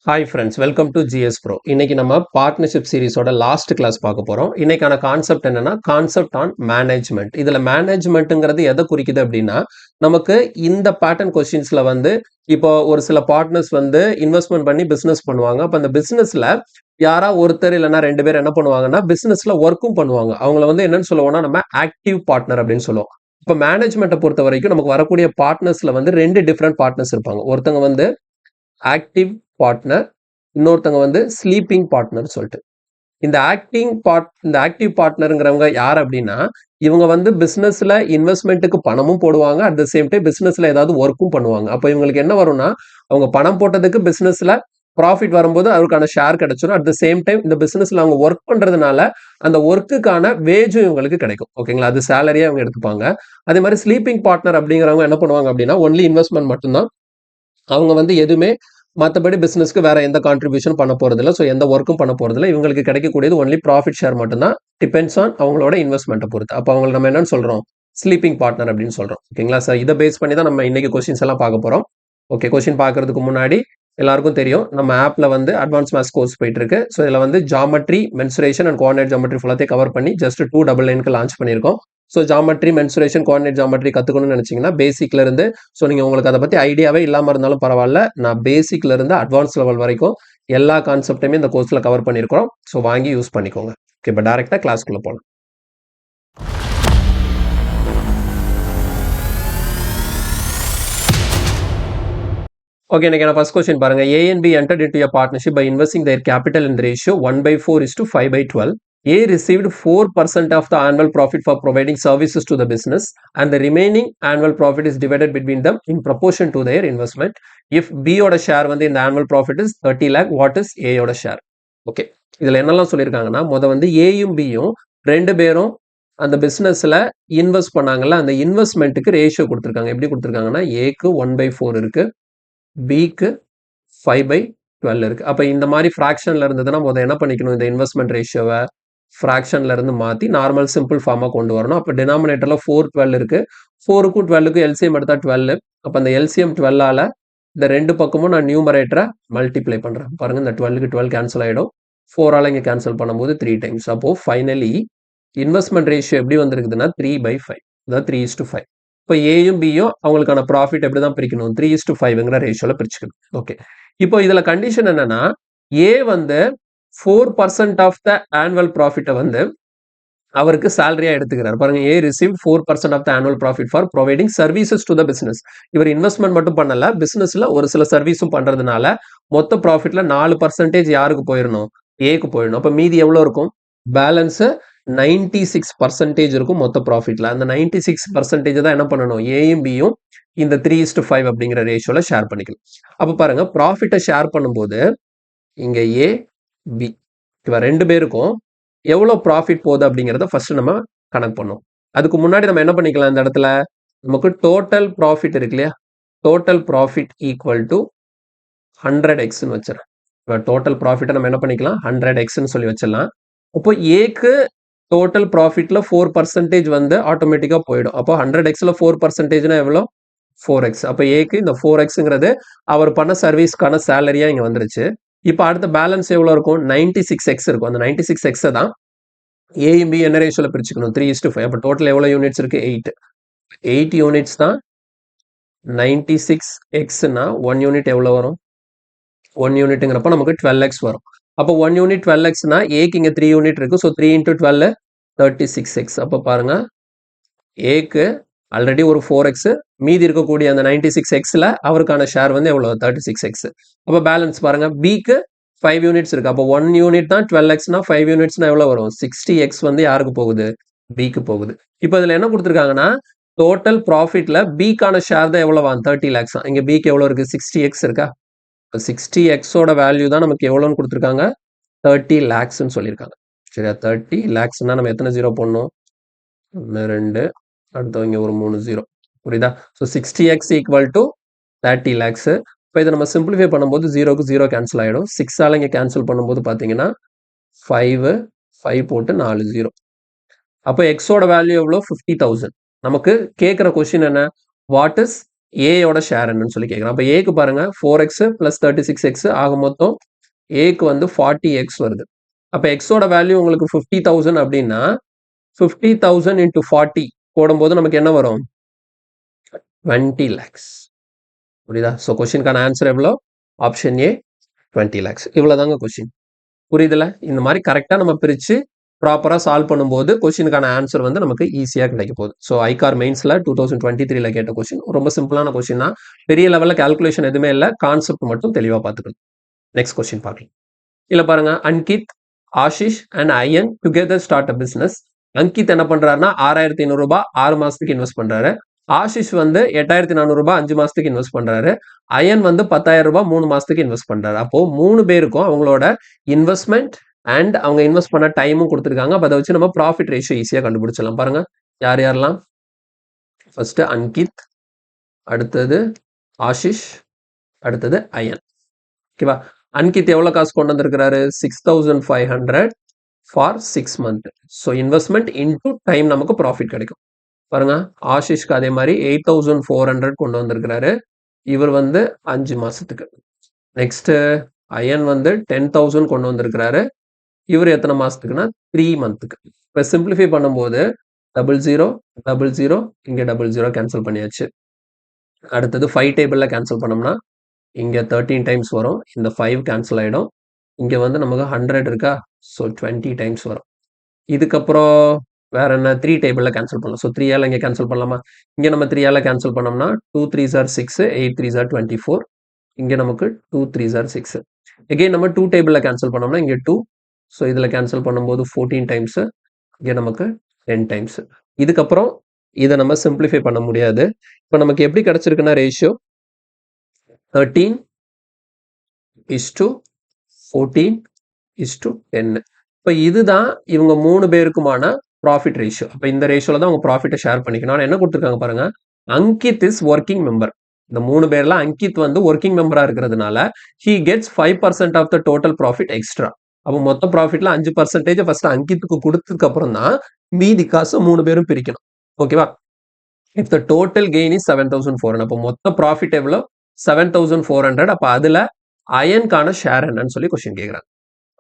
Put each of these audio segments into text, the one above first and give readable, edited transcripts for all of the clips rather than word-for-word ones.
Hi friends, welcome to GS bro. இன்னைக்கு நம்ம partnership சீரிஸோட last class பார்க்க போறோம். இன்னைக்கான கான்செப்ட் என்னன்னா, கான்செப்ட் ஆன் மேனேஜ்மெண்ட். இதுல மேனேஜ்மெண்ட்ங்கிறது எதை குறிக்குது அப்படின்னா, நமக்கு இந்த பேட்டர்ன் கொஸ்டின்ஸ்ல இப்போ ஒரு சில பார்ட்னர்ஸ் இன்வெஸ்ட்மெண்ட் பண்ணி பிசினஸ் பண்ணுவாங்க. அப்ப அந்த பிசினஸ்ல யாரா ஒருத்தர் இல்லைன்னா ரெண்டு பேர் என்ன பண்ணுவாங்கன்னா, பிசினஸ்ல ஒர்க்கும் பண்ணுவாங்க. அவங்கள என்னன்னு சொல்லுவோம்னா, நம்ம ஆக்டிவ் பார்ட்னர் அப்படின்னு சொல்லுவோம். இப்ப மேனேஜ்மெண்ட்டை பொறுத்த வரைக்கும் நமக்கு வரக்கூடிய பார்ட்னர்ஸ்ல ரெண்டு டிஃப்ரெண்ட் பார்ட்னர்ஸ் இருப்பாங்க. ஒருத்தங்க ஆக்டிவ் பார்ட்னர், இன்னொருத்தங்க ஸ்லீப்பிங் பார்ட்னர் சொல்லிட்டு. இந்த ஆக்டிவ் பார்ட்னருங்கிறவங்க யார் அப்படின்னா, இவங்க பிசினஸ்ல இன்வெஸ்ட்மெண்ட்டுக்கு பணமும் போடுவாங்க. அட் த சேம் டைம் பிசினஸ்ல ஏதாவது ஒர்க்கும் பண்ணுவாங்க. அப்ப இவங்களுக்கு என்ன வரும்னா, அவங்க பணம் போட்டதுக்கு பிசினஸ்ல ப்ராஃபிட் வரும்போது அவருக்கான ஷேர் கிடைச்சிடும். அட் த சேம் டைம் இந்த பிசினஸ்ல அவங்க ஒர்க் பண்றதுனால அந்த ஒர்க்குக்கான வேஜும் இவங்களுக்கு கிடைக்கும். ஓகேங்களா? அது சேலரியா அவங்க எடுத்துப்பாங்க. அதே மாதிரி ஸ்லீப்பிங் பார்ட்னர் அப்படிங்கிறவங்க என்ன பண்ணுவாங்க அப்படின்னா, ஒன்லி இன்வெஸ்ட்மெண்ட் மட்டும்தான். அவங்க எதுவுமே மற்றபடி பிசினஸ்க்கு வேற எந்த கான்ட்ரிபியூஷன் பண்ண போறதில்ல. ஸோ எந்த ஒர்க்கும் பண்ண போறதில்ல. இவங்களுக்கு கிடைக்கக்கூடியது ஒன்லி ப்ராஃபிட் ஷேர் மட்டும்தான். டிபெண்ட்ஸ் ஆன் அவங்களோட இன்வெஸ்ட்மெண்ட்டை பொறுத்து. அப்போ அவங்களை நம்ம என்னன்னு சொல்றோம்? ஸ்லீப்பிங் பார்ட்னர் அப்படின்னு சொல்றோம். ஓகேங்களா சார்? இதை பேஸ் பண்ணி தான் நம்ம இன்னைக்கு கொஸ்டின்ஸ் எல்லாம் பார்க்க போறோம். ஓகே, கொஸ்டின் பார்க்கறதுக்கு முன்னாடி எல்லாருக்கும் தெரியும், நம்ம ஆப்ல அட்வான்ஸ் மேத்ஸ் கோர்ஸ் போயிட்டு இருக்கு. ஸோ இதில் geometry, mensuration and coordinate geometry ஃபுல்லாத்தையும் கவர் பண்ணி ஜஸ்ட் 299க்கு லான்ச் பண்ணியிருக்கோம். So geometry, mensuration, coordinate geometry கத்துக்கணும்னு நினைச்சீங்கன்னா பேசிக்ல இருந்து, ஸோ நீங்க உங்களுக்கு அதை பத்தி ஐடியாவே இல்லாம இருந்தாலும் பரவாயில்ல, நான் பேசிக்ல இருந்து அட்வான்ஸ் லெவல் வரைக்கும் எல்லா கான்செப்டையுமே இந்த கோர்ஸ்ல கவர் பண்ணியிருக்கிறோம். ஸோ வாங்கி யூஸ் பண்ணிக்கோங்க. ஓகே, இப்போ டைரக்டா கிளாஸ்க்குள்ள போகலாம். ஓகே, இன்னைக்கு ஃபர்ஸ்ட் கொஸ்டின் பாருங்க. A and B entered into a partnership by investing their capital in the ratio 1/4:5/12. A received 4% of the annual profit for providing services to the business, and the remaining annual profit is divided between them in proportion to their investment. If B ஓட share இந்த annual profit is 30 lakh, what is A ஓட share? Okay, இதுல என்னெல்லாம் சொல்லியிருக்காங்கன்னா, ஏயும் பியும் ரெண்டு பேரும் அந்த பிசினஸ்ல இன்வெஸ்ட் பண்ணாங்கல்ல, அந்த இன்வெஸ்ட்மெண்ட்டுக்கு ரேஷியோ கொடுத்துருக்காங்க. எப்படி கொடுத்துருக்காங்கன்னா, ஏக்கு 1/4 இருக்கு, பிக்கு 5/12 இருக்கு. அப்ப இந்த மாதிரி ஃபிராக்ஷன்ல இருந்ததுன்னா என்ன பண்ணிக்கணும்? இந்த இன்வெஸ்ட்மெண்ட் ரேஷியோவை ஃபிராக்ஷன்ல இருந்து மாத்தி நார்மல் சிம்பிள் ஃபார்மா கொண்டு வரணும். அப்ப டினாமினேட்டர்ல 4/12 இருக்கு. 4க்கும் 12க்கும் எல்சிஎம் எடுத்தா 12. அப்ப அந்த எல்சிஎம் 12ஆல இந்த ரெண்டு பக்கமும் நான் நியூமரேட்டரை மல்டிப்ளை பண்றேன். பாருங்க, இந்த 12க்கு 12 கேன்சல் ஆயிடும். 4ஆல இங்க கேன்சல் பண்ணும்போது 3 டைம்ஸ். அப்போ ஃபைனலி இன்வெஸ்ட்மெண்ட் ரேஷியோ எப்படி வந்திருக்குதுன்னா 3/5, அதாவது 3:5. இப்போ ஏயும் பியும் அவங்களுக்கான ப்ராஃபிட் எப்படி தான் பிரிக்கணும்? 3:5ங்கிற ரேஷியோல பிரிச்சுக்கணும். ஓகே, இப்போ இதுல கண்டிஷன் என்னன்னா, ஏ 4% ஆஃப் த ஆனுவல் ப்ராஃபிட்டை அவருக்கு சேலரியா எடுத்துக்கிறார். பாருங்க, A receive 4% of the annual profit for providing services to the business. இவர் இன்வெஸ்ட்மெண்ட் மட்டும் பண்ணல, பிசினஸ்ல ஒரு சில சர்வீஸும் பண்றதுனால மொத்த ப்ராஃபிட்ல 4% யாருக்கு போயிடணும்? ஏக்கு போயிடணும். அப்ப மீதி எவ்வளவு இருக்கும்? பேலன்ஸ் 96% இருக்கும் மொத்த ப்ராஃபிட்ல. அந்த 96% தான் என்ன பண்ணணும்? ஏயும் பியும் இந்த 3:5 அப்படிங்கிற ரேஷியோல ஷேர் பண்ணிக்கணும். அப்ப பாருங்க, ப்ராஃபிட்டை ஷேர் பண்ணும்போது இங்க ஏ, பி இவ ரெண்டு பேருக்கும் எவ்வளவு ப்ராஃபிட் போகுது அப்படிங்கிறத ஃபர்ஸ்ட் நம்ம கணக்கு பண்ணோம். அதுக்கு முன்னாடி நம்ம என்ன பண்ணிக்கலாம்? இந்த இடத்துல நமக்கு டோட்டல் ப்ராஃபிட் இருக்கு இல்லையா? Total profit equal to 100x வச்சிடறேன். இப்போ டோட்டல் ப்ராஃபிட்டை நம்ம என்ன பண்ணிக்கலாம்? 100x சொல்லி வச்சிடலாம். அப்போ ஏக்கு டோட்டல் ப்ராஃபிட்ல 4% ஆட்டோமேட்டிக்கா போயிடும். அப்போ 100xல 4%னா எவ்வளோ? 4x. அப்போ ஏக்கு இந்த 4xங்கிறது அவர் பண்ண சர்வீஸ்க்கான சேலரியா இங்க வந்துருச்சு. இப்போ அடுத்த பேலன்ஸ் எவ்வளோ இருக்கும்? 96x இருக்கும். அந்த 96x தான் ஏயும் பி என்ன ரேஷியோல பிரிச்சுக்கணும்? 3:5. அப்போ டோட்டல் எவ்வளோ யூனிட்ஸ் இருக்கு? 8 யூனிட்ஸ் தான். 96xனா 1 யூனிட் எவ்வளோ வரும்? 1 யூனிட்ங்கிறப்ப நமக்கு 12x வரும். அப்போ 1 யூனிட் 12xனா ஏக்கு இங்க 3 யூனிட் இருக்கு. So 3 × 12 36x. அப்போ பாருங்க, ஏக்கு ஆல்ரெடி ஒரு 4x, மீதி இருக்கக்கூடிய அந்த 96xல அவருக்கான ஷேர் எவ்வளவு? 36x. அப்போ பேலன்ஸ் பாருங்க, பிக்கு 5 யூனிட்ஸ் இருக்கு. அப்போ 1 யூனிட் தான் 12xனா 5 யூனிட்ஸ்னா எவ்வளவு வரும்? 60x யாருக்கு போகுது? பிக்கு போகுது. இப்போ இதுல என்ன கொடுத்துருக்காங்கன்னா, டோட்டல் ப்ராஃபிட்ல பிக்கான ஷேர் தான் எவ்வளவா? 30 lakhs. இங்க பிக்கு எவ்வளவு இருக்கு? 60x இருக்கா? 60xோட வேல்யூ தான் நமக்கு எவ்வளோன்னு கொடுத்துருக்காங்க? 30 lakhsன்னு சொல்லியிருக்காங்க. சரியா? 30 lakhsனா நம்ம எத்தனை ஜீரோ போடணும்? 1, 2, அடுத்தவங்க ஒரு 3 0. புரியுதா? So 60x equal to 30 lakhs. இப்போ இதை நம்ம சிம்பிளிஃபை பண்ணும்போது 0க்கு 0 கேன்சல் ஆகிடும். 6ஆல இங்கே கேன்சல் பண்ணும்போது பார்த்தீங்கன்னா 5 போட்டு 4 0. அப்போ எக்ஸோட வேல்யூ எவ்வளோ? 50,000. நமக்கு கேட்குற கொஸ்டின் என்ன? வாட் இஸ் ஏயோட ஷேர் என்னன்னு சொல்லி கேட்குறேன். அப்போ ஏக்கு பாருங்க 4x + 36x ஆக மொத்தம் ஏக்கு வந்து 40x வருது. அப்போ எக்ஸோட வேல்யூ உங்களுக்கு 50,000 அப்படின்னா 50,000 × 40 போடும்போது நமக்கு என்ன வரும்? 20 lakhs. புரியுதா? ஸோ கொஸ்டினுக்கான ஆன்சர் எவ்வளோ? Option A 20 lakhs. இவ்வளோதாங்க கொஸ்டின். புரியுதுல? இந்த மாதிரி கரெக்டாக நம்ம பிரித்து ப்ராப்பராக சால்வ் பண்ணும்போது கொஸ்டினுக்கான ஆன்சர் வந்து நமக்கு ஈஸியாக கிடைக்க போகுது. ஸோ ஐகார் மெயின்ஸில் 2023 கேட்ட கொஸ்டின் ரொம்ப சிம்பிளான கொஸ்டின் தான். பெரிய லெவலில் கால்குலேஷன் எதுவுமே இல்லை, கான்செப்ட் மட்டும் தெளிவாக பார்த்துக்கணும். நெக்ஸ்ட் கொஸ்டின் பார்க்கலாம். இல்லை பாருங்க, Ankit, Ashish and Ayan together start a business. Ankit என்ன பண்றாருன்னா 6,500 ரூபாய் 6 மாசத்துக்கு இன்வெஸ்ட் பண்றாரு. ஆஷிஷ் வந்து 8,400 ரூபாய் 5 மாசத்துக்கு இன்வெஸ்ட் பண்றாரு. அயன் வந்து 10,000 ரூபாய் 3 மாசத்துக்கு இன்வெஸ்ட் பண்றாரு. அப்போ 3 பேருக்கும் அவங்களோட இன்வெஸ்ட்மெண்ட் அண்ட் அவங்க இன்வெஸ்ட் பண்ண டைமும் கொடுத்துருக்காங்க. அப்போ அதை வச்சு நம்ம ப்ராஃபிட் ரேஷியோ ஈஸியாக கண்டுபிடிச்சலாம். பாருங்க யார் யாரெல்லாம். ஃபர்ஸ்ட் அன்கித், அடுத்தது ஆஷிஷ், அடுத்தது அயன். ஓகேவா? அன்கித் எவ்வளோ காசு கொண்டு வந்திருக்கிறாரு? 6,500 for 6 month. So investment into time நமக்கு ப்ராஃபிட் கிடைக்கும். பாருங்க ஆஷிஷ்க்கு அதே மாதிரி 8,400 கொண்டு வந்திருக்கிறாரு. இவர் வந்து 5 மாசத்துக்கு. நெக்ஸ்ட் அயன் வந்து 10,000 கொண்டு வந்திருக்கிறாரு. இவர் எத்தனை மாசத்துக்குன்னா 3 மந்த்துக்கு. இப்போ சிம்பிளிஃபை பண்ணும்போது 00 00 இங்கே 00 கேன்சல் பண்ணியாச்சு. அடுத்தது 5 டேபிளில் கேன்சல் பண்ணோம்னா இங்கே 13 டைம்ஸ் வரும். இந்த 5 கேன்சல் ஆகிடும். இங்கே வந்து நமக்கு 100 இருக்கா, ஸோ 20 டைம்ஸ் வரும். இதுக்கப்புறம் வேற என்ன, 3 டேபிளில் கேன்சல் பண்ணலாம். ஸோ 3ஆல் இங்கே கேன்சல் பண்ணலாமா? இங்கே நம்ம 3ஆல் கேன்சல் பண்ணோம்னா 2 3s are 6, 8 3s are 24. இங்கே நமக்கு 2 3s are 6. எகெயின் நம்ம 2 டேபிளில் கேன்சல் பண்ணோம்னா இங்கே 2, ஸோ இதில் கேன்சல் பண்ணும்போது 14 டைம்ஸு, இங்கே நமக்கு 10 டைம்ஸ். இதுக்கப்புறம் இதை நம்ம சிம்பிளிஃபை பண்ண முடியாது. இப்போ நமக்கு எப்படி கிடைச்சிருக்குன்னா ரேஷியோ 13:14:10. இப்போ இதுதான் இவங்க 3 பேருக்குமான ப்ராஃபிட் ரேஷியோ. அப்போ இந்த ரேஷியோல தான் அவங்க ப்ராஃபிட்டை ஷேர் பண்ணிக்கணும். ஆனால் என்ன கொடுத்துருக்காங்க பாருங்க, அங்கித் இஸ் ஒர்க்கிங் மெம்பர். இந்த 3 பேர்ல அங்கித் வந்து ஒர்க்கிங் மெம்பரா இருக்கிறதுனால he gets 5% of the total profit extra. அப்போ மொத்த ப்ராஃபிட்ல 5% ஃபர்ஸ்ட் அங்கித்துக்கு கொடுத்ததுக்கு அப்புறம் தான் மீதி காசு 3 பேரும் பிரிக்கணும். ஓகேவா? If the total gain is 7,400. அப்போ மொத்த ப்ராஃபிட் எவ்வளோ? 7,400. அப்போ அதுல அயன்கான ஷேர் என்னன்னு சொல்லி கொஸ்டின் கேட்குறாங்க.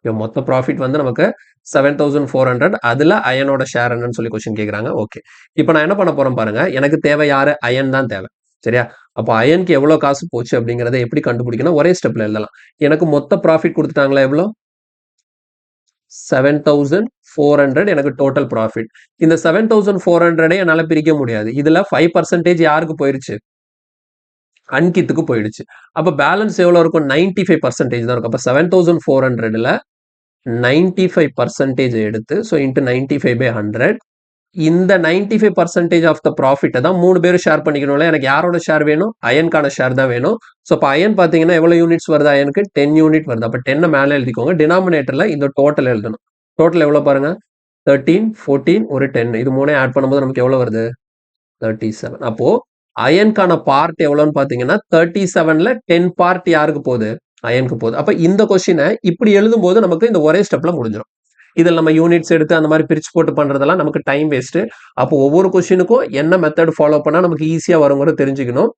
மொத்த ப்ராஃபிட் வந்து நமக்கு 7,400. அதுல அயனோட ஷேர் என்னன்னு சொல்லி கொஸ்டின் கேட்குறாங்க. ஓகே, இப்போ நான் என்ன பண்ண போறேன் பாருங்க. எனக்கு தேவை யாரு? அயன் தான் தேவை. சரியா? அப்போ அயனுக்கு எவ்வளோ காசு போச்சு அப்படிங்கிறத எப்படி கண்டுபிடிக்கணும்? ஒரே ஸ்டெப்ல எழுதலாம். எனக்கு மொத்த ப்ராஃபிட் கொடுத்துட்டாங்களா? எவ்வளோ? 7,400 எனக்கு டோட்டல் ப்ராஃபிட். இந்த 7,400 என்னால பிரிக்க முடியாது. இதுல 5% யாருக்கு போயிருச்சு? அன்கித்துக்கு போயிடுச்சு. அப்ப பேலன்ஸ் எவ்வளவு இருக்கும்? 95% தான் இருக்கும். அப்ப 7,400ல 95% எடுத்து, ஸோ இன்ட்டு 95/100. இந்த 95% ஆஃப் த ப்ராஃபிட்டை தான் 3 பேரும் ஷேர் பண்ணிக்கணும்ல. எனக்கு யாரோட ஷேர் வேணும்? அயன்கான ஷேர் தான் வேணும். ஸோ இப்போ அயன் பார்த்தீங்கன்னா எவ்வளோ யூனிட்ஸ் வருது? அயனுக்கு 10 யூனிட் வருது. அப்போ 10 மேலே எழுதிக்கோங்க. டினாமினேட்டர்ல இந்த டோட்டல் எழுதணும். டோட்டல் எவ்வளோ பாருங்க, 13, 14, ஒரு 10. இது 3 ஆட் பண்ணும்போது நமக்கு எவ்வளோ வருது? 37. அப்போ அயன்கான பார்ட் எவ்வளோன்னு பார்த்தீங்கன்னா 37ல 10 பார்ட் யாருக்கு போகுது? அயனுக்கு போகுது. அப்போ இந்த கொஸ்டினை இப்படி எழுதும்போது நமக்கு இந்த ஒரே ஸ்டெப்ல முடிஞ்சிடும். இதில் நம்ம யூனிட்ஸ் எடுத்து அந்த மாதிரி பிரிச்சு போட்டு பண்றதெல்லாம் நமக்கு டைம் வேஸ்ட். அப்போ ஒவ்வொரு கொஸ்டினுக்கும் என்ன மெத்தட் ஃபாலோ பண்ணா நமக்கு ஈஸியா வருங்கிறது தெரிஞ்சுக்கணும்.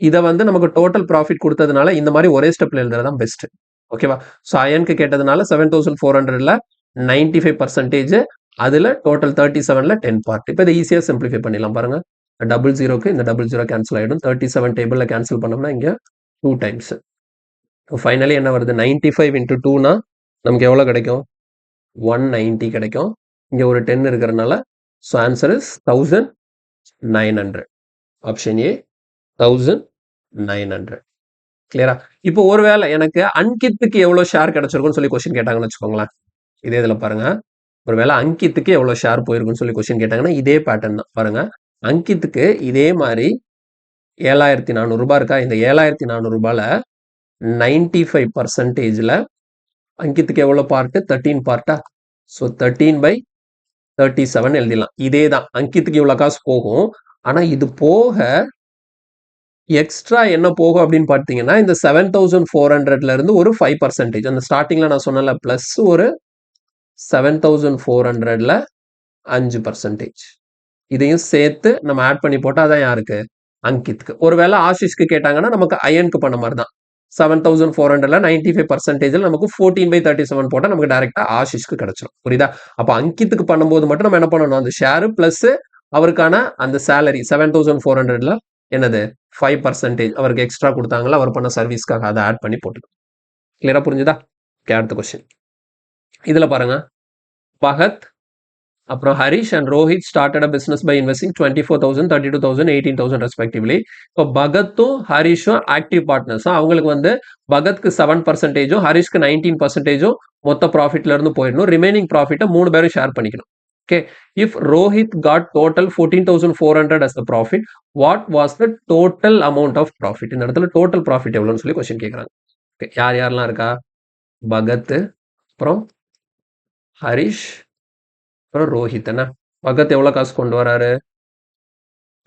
இதை வந்து நமக்கு டோட்டல் ப்ராஃபிட் கொடுத்ததுனால இந்த மாதிரி ஒரே ஸ்டெப்ல எழுதுறதுதான் பெஸ்ட். ஓகேவா? ஸோ அயனுக்கு கேட்டதுனால 7,400ல 95%, அதுல டோட்டல் 37ல 10 பார்ட். இப்போ இதை ஈஸியா சிம்பிளிஃபை பண்ணிடலாம். பாருங்க, 00க்கு இந்த 00 கேன்சல் ஆயிடும். 37 டேபிள்ல கேன்சல் பண்ணோம்னா இங்க 2 டைம்ஸ். ஃபைனலி என்ன வருது? 95 × 2னா நமக்கு எவ்வளவு கிடைக்கும்? 190 கிடைக்கும். இங்க ஒரு 10 இருக்கிறதுனால so answer is 1,900. Option A 1,900. கிளியரா? இப்போ ஒருவேளை எனக்கு அன்கித்துக்கு எவ்வளவு ஷேர் கிடைச்சிருக்குன்னு சொல்லி கொஸ்டின் கேட்டாங்கன்னு வச்சுக்கோங்களேன். இதே இதுல பாருங்க, ஒருவேளை அங்கித்துக்கு எவ்வளவு ஷேர் போயிருக்குன்னு சொல்லி கொஸ்டின் கேட்டாங்கன்னா இதே பேட்டர்ன் தான். பாருங்க, அங்கித்துக்கு இதே மாதிரி 7,400 ரூபாய் இருக்கா? இந்த 7,400 ரூபாயில 95%ல அங்கித்துக்கு எவ்வளவு பார்ட்? 13 பார்ட்டா? ஸோ 13/37 எழுதிடலாம். இதே தான் அங்கித்துக்கு இவ்வளவு காசு போகும். ஆனா இது போக எக்ஸ்ட்ரா என்ன போகும் அப்படின்னு பார்த்தீங்கன்னா இந்த 7,400ல இருந்து ஒரு 5%. அந்த ஸ்டார்டிங்ல நான் சொன்னல பிளஸ் ஒரு 7,400ல 5%. இதையும் சேர்த்து நம்ம ஆட் பண்ணி போட்டா அதான் யாருக்கு? அங்கித்க்கு. ஒருவேளை ஆஷிஷ்க்கு கேட்டாங்கன்னா நமக்கு அயனுக்கு பண்ண மாதிரி தான். 7400ல 95% நமக்கு 14/37 போட்டா நமக்கு டைரக்டா ஆஷிஷ்க்கு கிடைச்சிடும். புரியுதா? அப்ப அங்கித்துக்கு பண்ணும்போது மட்டும் நம்ம என்ன பண்ணணும், அந்த ஷேர் பிளஸ் அவருக்கான அந்த சேலரி 7400ல என்னது 5% அவருக்கு எக்ஸ்ட்ரா கொடுத்தாங்களா அவர் பண்ண சர்வீஸ்க்காக அதை ஆட் பண்ணி போட்டுக்கணும். கிளியரா புரிஞ்சுதா? அடுத்த கொஸ்டின். இதுல பாருங்க, பகத் அப்புறம் Harish and Rohit started a business by investing 24,000, 32,000, 18,000 respectively. இப்போ பகத்தும் ஹரிஷும் ஆக்டிவ் பார்ட்னர்ஸ். அவங்களுக்கு வந்து பகத்க்கு 7%, ஹரிஷ்க்கு 19% மொத்த ப்ராஃபிட்ல இருந்து போயிடணும். ரிமைனிங் ப்ராஃபிட்டை 3 பேரும் ஷேர் பண்ணிக்கணும். Okay, if Rohit got total 14,400 as the profit, what was the total amount of profit? இந்த இடத்துல டோட்டல் ப்ராஃபிட் எவ்வளோன்னு சொல்லி கொஸ்டின் கேட்குறாங்க. ஓகே, யார் யாரெல்லாம் இருக்கா? பகத், அப்புறம் ஹரிஷ், அப்புறம் ரோஹித். என்ன பகத் எவ்வளோ காசு கொண்டு வராரு?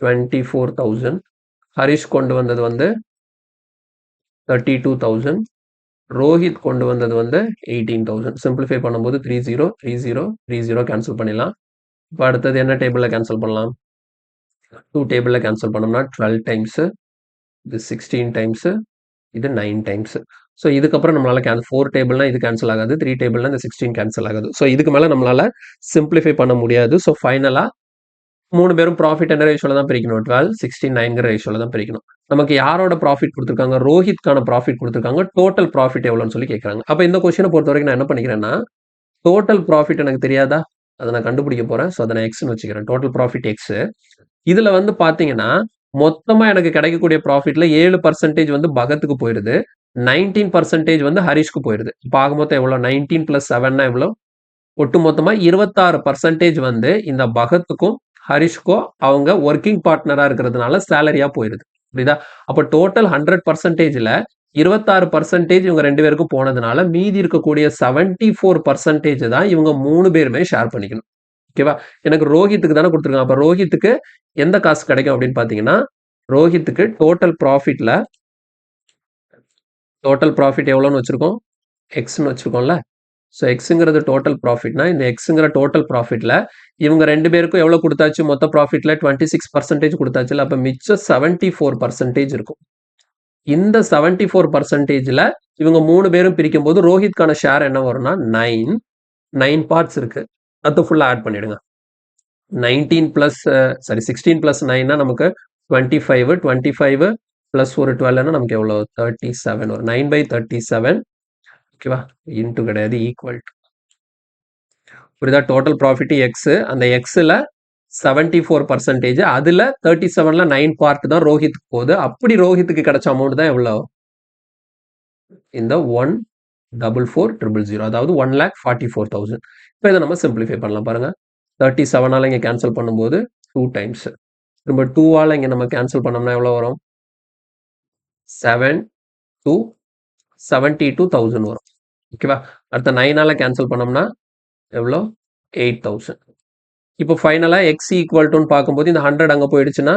24,000. ஹரிஷ் கொண்டு வந்தது வந்து 32,000. ரோஹித் கொண்டு வந்தது வந்து 18,000. சிம்பிளிஃபை பண்ணும்போது 30, 30, 30 கேன்சல் பண்ணிடலாம். இப்போ அடுத்தது என்ன டேபிளில் கேன்சல் பண்ணலாம்? 2 டேபிளில் கேன்சல் பண்ணோம்னா 12 டைம்ஸ், இது 16 டைம்ஸ், இது 9 டைம்ஸ். ஸோ இதுக்கப்புறம் நம்மளால 4 டேபிள்னா இது கேன்சல் ஆகாது, 3 டேபிள்னா இந்த 16 கேன்சல் ஆகாது. ஸோ இதுக்கு மேலே நம்மளால சிம்பிளிஃபை பண்ண முடியாது. ஸோ ஃபைனலாக 3 பேரும் ப்ராஃபிட் என்ன ரேஷியோல தான் பிரிக்கணும்? 12, 16, 9ங்கிற ரேஷியோல தான் பிரிக்கணும். நமக்கு யாரோட ப்ராஃபிட் கொடுத்துருக்காங்க? ரோஹித்கான ப்ராஃபிட் கொடுத்துருக்காங்க. டோட்டல் ப்ராஃபிட் எவ்வளோன்னு சொல்லி கேட்குறாங்க. அப்போ இந்த கொஸ்டினை பொறுத்த வரைக்கும் நான் என்ன பண்ணிக்கிறேன்னா, டோட்டல் ப்ராஃபிட் எனக்கு தெரியாதா, அதை நான் கண்டுபிடிக்க போறேன். ஸோ அதை நான் எக்ஸ்னு வச்சுக்கிறேன். Total profit X. இதுல வந்து பாத்தீங்கன்னா மொத்தமா எனக்கு கிடைக்கக்கூடிய ப்ராஃபிட்ல 7% வந்து பகத்துக்கு போயிருது, 19% வந்து ஹரிஷ்க்கு போயிருது. இப்போ ஆக மொத்தம் எவ்வளோ? 19 + 7னா எவ்வளோ? ஒட்டு மொத்தமா 26% வந்து இந்த பகத்துக்கும் ஹரிஷ்க்கும் அவங்க ஒர்க்கிங் பார்ட்னரா இருக்கிறதுனால சேலரியா போயிருது. புரியுதா? அப்போ டோட்டல் 100%ல 26% இவங்க 2 பேருக்கும் போனதுனால மீதி இருக்கக்கூடிய 74% தான் இவங்க 3 பேருமே ஷேர் பண்ணிக்கணும். ஓகேவா? எனக்கு ரோஹித்துக்கு தானே கொடுத்துருக்காங்க. அப்ப ரோஹித்துக்கு எந்த காசு கிடைக்கும் அப்படின்னு பாத்தீங்கன்னா, ரோஹித்துக்கு டோட்டல் ப்ராஃபிட்ல டோட்டல் ப்ராஃபிட் எவ்வளோன்னு வச்சிருக்கோம்? எக்ஸ்ன்னு வச்சிருக்கோம்ல. ஸோ எக்ஸுங்கிறது டோட்டல் ப்ராஃபிட்னா இந்த எக்ஸுங்கிற டோட்டல் ப்ராஃபிட்ல இவங்க 2 பேருக்கும் எவ்வளோ கொடுத்தாச்சு? மொத்த ப்ராஃபிட்ல 26% கொடுத்தாச்சுல. அப்ப மிச்சம் 74% இருக்கும். இந்த 74%ல இவங்க 3 பேரும் பிரிக்கும் போது ரோஹித்கான ஷேர் என்ன வரும்னா 9 பார்ட்ஸ் இருக்கு. அது ஃபுல்லா ஆட் பண்ணிடுங்க. 16 + 9னா நமக்கு 25, 25 + ஒரு 12னா நமக்கு எவ்வளோ? 37 வரும். 9/37. ஓகேவா? இன்ட்டு கிடையாது, ஈக்குவல் டு. புரியுதா? Total profit X. அந்த எக்ஸ்ல 74%, அதுல 37ல 9 பார்ட் தான் ரோஹித்துக்கு போகுது. அப்படி ரோஹித்துக்கு கிடைச்ச அமௌண்ட் தான் எவ்வளோ? இந்த 144,000, அதாவது 1,44,000. இப்போ இதை நம்ம சிம்பிளிஃபை பண்ணலாம். பாருங்க, 37ஆல இங்கே கேன்சல் பண்ணும்போது 2 டைம்ஸ், திரும்ப 2ஆல இங்கே நம்ம கேன்சல் பண்ணோம்னா எவ்வளோ வரும்? 7 to 72,000 வரும். ஓகேவா? அடுத்த 9ஆல கேன்சல் பண்ணோம்னா எவ்வளோ? 8,000. இப்போ ஃபைனலா எக்ஸ் ஈக்குவல் டுன்னு பார்க்கும்போது இந்த 100 அங்கே போயிடுச்சுன்னா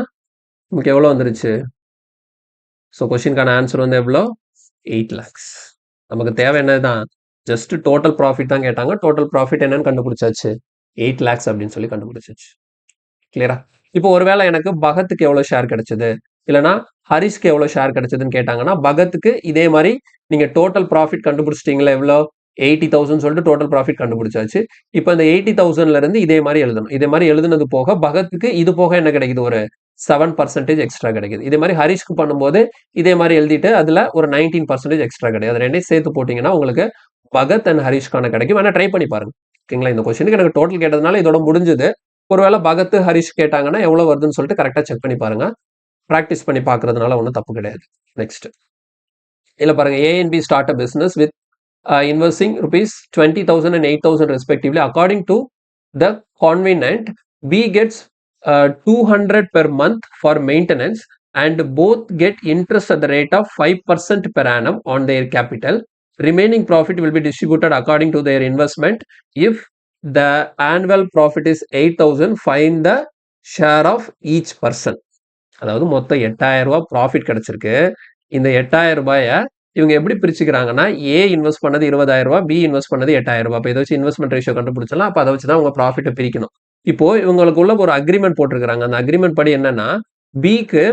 நமக்கு எவ்வளோ வந்துருச்சு? ஸோ கொஸ்டினுக்கான ஆன்சர் வந்து எவ்வளோ? 8 lakhs. நமக்கு தேவை என்னதான்? ஜஸ்ட் டோட்டல் ப்ராஃபிட் தான் கேட்டாங்க. டோட்டல் ப்ராஃபிட் என்னன்னு கண்டுபிடிச்சாச்சு, 8 lakhs அப்படின்னு சொல்லி கண்டுபிடிச்சாச்சு. கிளியரா? இப்போ ஒருவேளை எனக்கு பகத்துக்கு எவ்வளோ ஷேர் கிடைச்சது, இல்லைனா ஹரிஷ்க்கு எவ்வளோ ஷேர் கிடைச்சதுன்னு கேட்டாங்கன்னா, பகத்துக்கு இதே மாதிரி நீங்க டோட்டல் ப்ராஃபிட் கண்டுபிடிச்சிட்டீங்களா? எவ்வளோ? 80,000 சொல்லிட்டு டோட்டல் ப்ராஃபிட் கண்டுபிடிச்சாச்சு. இப்போ இந்த 80,000ல இருந்து இதே மாதிரி எழுதணும். இதே மாதிரி எழுதுனது போக பகத்துக்கு இது போக என்ன கிடைக்குது? ஒரு 7% எக்ஸ்ட்ரா கிடைக்குது. இதே மாதிரி ஹரிஷ்க்கு பண்ணும்போது இதே மாதிரி எழுதிட்டு அதுல ஒரு 19% எக்ஸ்ட்ரா கிடையாது. அது ரெண்டையும் சேர்த்து போட்டீங்கன்னா உங்களுக்கு பகத் அண்ட் ஹரிஷ்கான கிடைக்கும். வேணா ட்ரை பண்ணி பாருங்க. ஓகேங்களா? இந்த கொஸ்டினுக்கு எனக்கு டோட்டல் கேட்டதுனால இதோட முடிஞ்சது. ஒருவேளை பகத் ஹரிஷ் கேட்டாங்கன்னா எவ்வளவு வருதுன்னு சொல்லிட்டு கரெக்டா செக் பண்ணி பாருங்க. ப்ராக்டிஸ் பண்ணி பார்க்கறதுனால ஒன்றும் தப்பு கிடையாது. நெக்ஸ்ட் இல்ல பாருங்க, A and B start a business with investing rupees 20,000 and 8,000 respectively. According to the convenant, B gets 200 per month for maintenance and both get interest at the rate of 5% per annum on their capital. Remaining profit will be distributed according to their investment. If the annual profit is 8,000, find the share of each person. அதாவது மொத்தம் 8,000 ரூபாய் profit கிடைச்சிருக்கு. இந்த 8,000 ரூபாயை இவங்க எப்படி பிரிச்சுக்கிறாங்கன்னா, ஏ invest பண்ணது 20,000 ரூபாய், பி இன்வெஸ்ட் பண்ணது 8,000 ரூபாய். இப்போ இதை வச்சு இன்வெஸ்ட்மெண்ட் ரேஷியோ கண்டுபிடிச்சலாம். அப்போ அதை வச்சு தான் உங்க ப்ராஃபிட்டை பிரிக்கணும். இப்போ இவங்களுக்குள்ள ஒரு அக்ரிமெண்ட் போட்டிருக்கிறாங்க. அந்த அக்ரிமெண்ட் படி என்னன்னா, பிக்கு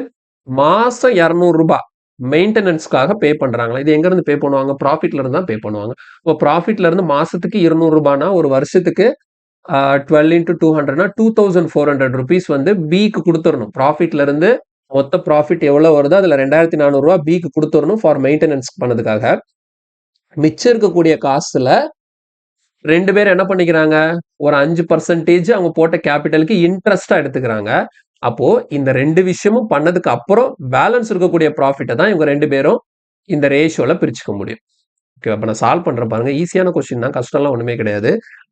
மாசம் 200 ரூபாய் மெயின்டெனன்ஸ்க்காக பே பண்றாங்களா? இது எங்க இருந்து பே பண்ணுவாங்க? ப்ராஃபிட்ல இருந்து தான் பே பண்ணுவாங்க. இப்போ ப்ராஃபிட்ல இருந்து மாசத்துக்கு 200 ரூபாய்னா ஒரு வருஷத்துக்கு 12 இன்டு 200னா 2400 ரூபீஸ் வந்து பிக்கு குடுத்துறணும். ப்ராஃபிட்ல இருந்து மொத்த ப்ராஃபிட் எவ்வளவு வருதோ அதுல 2400 ரூபாய் பிக்கு குடுத்துறணும் ஃபார் மெயின்டெனன்ஸ் பண்ணதுக்காக. மிச்சம் இருக்கக்கூடிய காசுல 2 பேர் என்ன பண்ணிக்கிறாங்க? ஒரு 5% அவங்க போட்ட கேபிட்டலுக்கு இன்ட்ரெஸ்ட்டா எடுத்துக்கிறாங்க. அப்போ இந்த 2 விஷயமும் பண்ணதுக்கு அப்புறம் பேலன்ஸ் இருக்கக்கூடிய ப்ராஃபிட்ட தான் இவங்க 2 பேரும் இந்த ரேஷியோல பிரிச்சுக்க முடியும். ஓகே. அப்ப நான் சால்வ் பண்றேன் பாருங்க. ஈஸியான கொஸ்டின் தான். கஷ்டம்லாம் ஒண்ணுமே கிடையாது.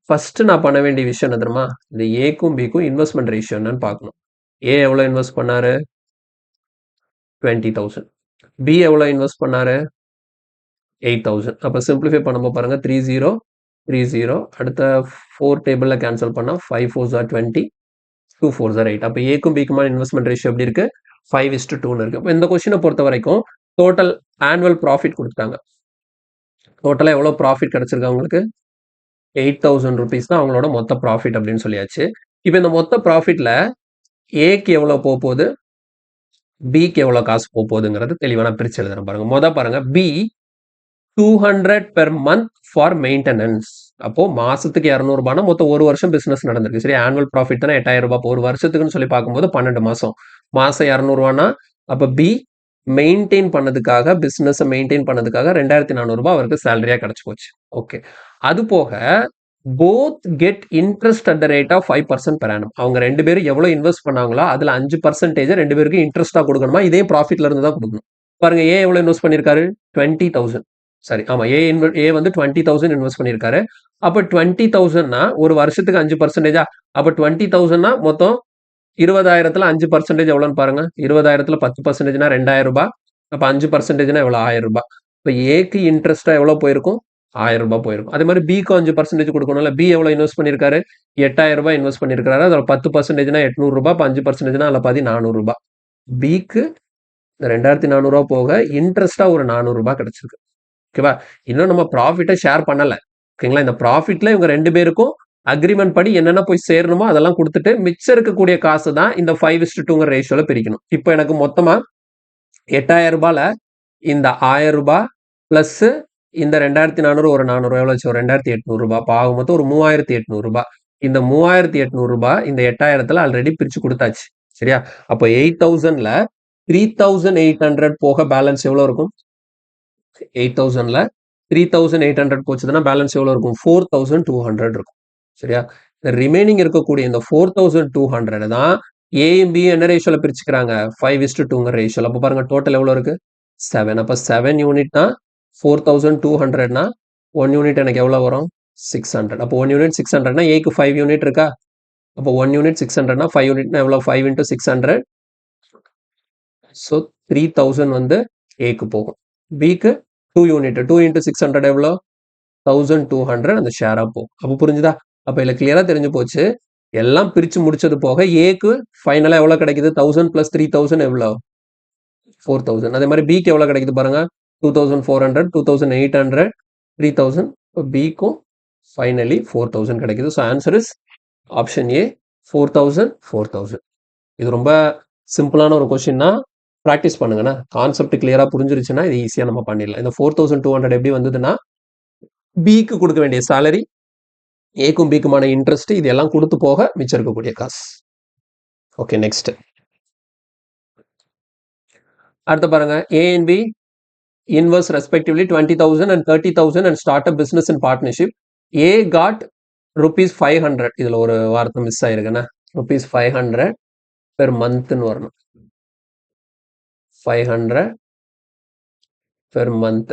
ஃபர்ஸ்ட் நான் பண்ண வேண்டிய விஷயம் என்ன தெரியுமா? இந்த ஏக்கும் பிக்கும் இன்வெஸ்ட்மென்ட் ரேஷியோ என்னன்னு பார்க்கணும். ஏ எவ்வளவு இன்வெஸ்ட் பண்ணாரு? 20,000. பி எவ்வளவு இன்வெஸ்ட் பண்ணாரு? 8,000. அப்ப சிம்பிளிஃபை பண்ணும்போது பாருங்க 30 30 அடுத்த 4 டேபிள்ல கேன்சல் பண்ணா 5 4s are 20 2 4s are 8. அப்ப ஏக்கும் பிக்குமான இன்வெஸ்ட்மெண்ட் ரேஷியோ எப்படி இருக்கு? 5:2ன்னு இருக்கு. அப்ப இந்த கொஸ்டினை பொறுத்த வரைக்கும் டோட்டல் ஆனுவல் ப்ராஃபிட் கொடுத்துட்டாங்க. டோட்டலா எவ்வளவு ப்ராஃபிட் கிடைச்சிருக்கு அவங்களுக்கு? 8,000 rupees தான் அவங்களோட மொத்த ப்ராஃபிட் அப்படின்னு சொல்லியாச்சு. இப்ப இந்த மொத்த ப்ராஃபிட்ல ஏக்கு எவ்வளவு போக போகுது? பிக்கு எவ்வளவு காசு போக போகுதுங்கிறது தெளிவா நான் பிரிச்சு எழுதுறேன் பாருங்க. பாருங்க B 200 per month for maintenance. அப்போ மாசத்துக்கு 200 ரூபாய்னா மொத்தம் ஒரு வருஷம் பிசினஸ் நடந்திருக்கு. சரி, ஆனுவல் ப்ராஃபிட் தானே 8,000 ரூபாய். ஒரு வருஷத்துக்குன்னு சொல்லி பார்க்கும்போது 12 மாசம். மாசம் 200 ரூபாய்னா அப்ப பி மெயின்டைன் பண்ணதுக்காக பிசினஸ் மெயின்டைன் பண்ணதுக்காக 2,400 ரூபாய் அவருக்கு சேலரியா கிடைச்சு போச்சு. ஓகே. அது போக both get interest at the rate of 5% per annum. அவங்க 2 பேரும் எவ்வளவு இன்வெஸ்ட் பண்ணாங்களோ அதுல 5% 2 பேருக்கு இன்ட்ரெஸ்டா கொடுக்கணுமா? இதே ப்ராஃபிட்ல இருந்து தான் கொடுக்கணும். பாருங்க, ஏ எவ்வளவு இன்வெஸ்ட் பண்ணிருக்காரு? 20,000. சரி, ஆமா, ஏ வந்து 20,000 இன்வெஸ்ட் பண்ணிருக்காரு. அப்ப 20,000னா ஒரு வருஷத்துக்கு 5%. அப்ப 20,000னா மொத்தம் 20,000த்துல 5% எவ்வளவுன்னு பாருங்க. 20,000த்துல 10%னா 2,000 ரூபாய். அப்ப 5%னா எவ்வளவு? 1,000 ரூபாய். இப்ப ஏக்கு இன்ட்ரெஸ்டா எவ்வளவு போயிருக்கும்? 1,000 ரூபாய் போயிருக்கும். அதே மாதிரி பிக்கும் 5% கொடுக்கணும்ல. பி எவ்வளவு இன்வெஸ்ட் பண்ணிருக்காரு? 8,000 ரூபாய் இன்வெஸ்ட் பண்ணிருக்காரு. அதுல 10%னா 800 ரூபாய். அப்ப 5%னா அதுல 400 ரூபாய். பிக்கு 2,400 ரூபாய் போக இன்ட்ரெஸ்டா ஒரு 400 ரூபாய் கிடைச்சிருக்கு. ஓகேவா? இன்னும் நம்ம ப்ராஃபிட்டை ஷேர் பண்ணல. ஓகேங்களா? இந்த ப்ராஃபிட்ல இவங்க 2 பேருக்கும் அக்ரிமெண்ட் படி என்னென்ன போய் சேரணுமோ அதெல்லாம் கொடுத்துட்டு மிச்சம் இருக்கக்கூடிய காசு தான் இந்த 5:2ங்கிற ரேஷியோல பிரிக்கணும். இப்போ எனக்கு மொத்தமா 8,000 ரூபாய்ல இந்த 1,000 ரூபாய் பிளஸ் இந்த 2,400 ஒரு 400 எவ்வளவு வச்சு? ஒரு 2,800 ரூபாய். அப்ப ஆக மொத்தம் ஒரு 3,800 ரூபாய். இந்த 3,800 ரூபாய் இந்த 8,000த்துல ஆல்ரெடி பிரிச்சு கொடுத்தாச்சு. சரியா? அப்போ 8,000ல 3,800 போக பேலன்ஸ் எவ்வளவு இருக்கும்? 8,000ல 3,800 போச்சுதுன்னா பேலன்ஸ் எவ்வளவு இருக்கும்? 4,200 இருக்கும். சரியா? ரிமைனிங் இருக்கக்கூடிய இந்த 4,200 தான் ஏயும் பி என்ன ரேஷியோல பிரிச்சுக்கிறாங்க? 5:2ங்கிற ரேஷியோல. அப்ப பாருங்க டோட்டல் எவ்வளவு இருக்கு? 7. அப்ப 7 யூனிட்னா 4,200னா 1 யூனிட் எனக்கு எவ்வளவு வரும்? 600. அப்போ 1 யூனிட் 600னா ஏக்கு 5 யூனிட் இருக்கா? அப்போ 1 யூனிட் 600னா 5 யூனிட்னா எவ்வளவு? 5 into 600. ஸோ 3,000 வந்து ஏக்கு போகும். பிக்கு 2 யூனிட். 2 into 600 எவ்வளோ? 1,200 அந்த ஷேரா போகும். அப்போ புரிஞ்சுதா? அப்ப இதுல கிளியரா தெரிஞ்சு போச்சு. எல்லாம் பிரிச்சு முடிச்சது போக ஏக்கு ஃபைனலா எவ்வளவு கிடைக்குது? 1,000 plus 3,000 எவ்வளோ? 4,000. அதே மாதிரி பிக்கு எவ்வளவு கிடைக்குது பாருங்க. 2,400 2,800 3,000. இப்போ பிக்கும் ஃபைனலி 4,000 கிடைக்குது. So answer is option A 4,000 4,000. இது ரொம்ப சிம்பிளான ஒரு கொஸ்டின் தான். ப்ராக்டிஸ் பண்ணுங்கண்ணா. கான்செப்ட் கிளியரா புரிஞ்சிருச்சுன்னா இது ஈஸியா நம்ம பண்ணிடலாம். இந்த 4,200 எப்படி வந்ததுன்னா பிக்கு கொடுக்க வேண்டிய சேலரி, ஏக்கும் பிக்குமான இன்ட்ரெஸ்ட், இது எல்லாம் கொடுத்து போக மிச்சம் இருக்கக்கூடிய காசு. Okay, next. அடுத்து பாருங்க, A and B invest respectively 20,000 and 30,000 and start a business in partnership. A got rupees 500. இதுல ஒரு வார்த்தை மிஸ் ஆயிருக்குன்னா rupees 500 per month ன்னு வரணும். 500 per month.